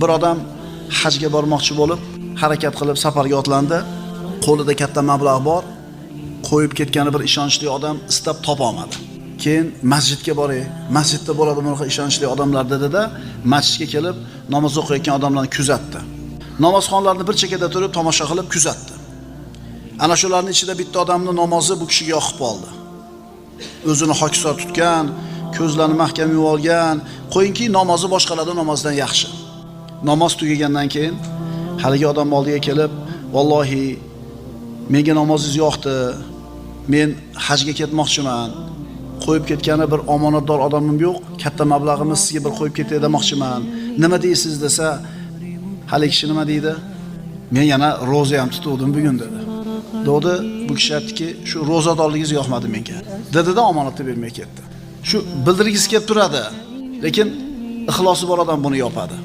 Bir odam hajga bormoqchi bo'lib, harakat qilib safarga otlandi. Qo'lida katta mablag' bor. Qo'yib ketgani bir ishonchli odam istab topa olmadi. Keyin masjidga boray, masjidda bo'ladi bunaqa ishonchli odamlar dedi-da, masjidga kelib namoz o'qiyotgan odamlarni kuzatdi. Namozxonlarni bir chekada turib tomosha qilib kuzatdi. Ana shularning ichida bitta odamning namozi bu kishiga yoqib qoldi. O'zini hokisor tutgan, ko'zlarini mahkam yumib olgan, qo'yinki namozi boshqalarning namozidan yaxshi. Namoz tugagandan keyin haligi odam oldiga kelib, "Vallohi, menga namozingiz yoqdi. Men hajga ketmoqchiman. Qo'yib ketgani bir omonatdor odamim yo'q. Katta mablag'imni sizga bir qo'yib ketay demoqchiman. Nima deysiz?" desa, haligi kishi nima deydi? "Men yana roza ham tutuvdim bugun" dedi. Dedi, bu kishi aytdiki, "Shu rozadorligingiz yoqmadi menga." Dedi-da omonatni bermay ketdi. Shu bildirgisi kelib turadi, lekin ixlosi bor odam buni yopadi.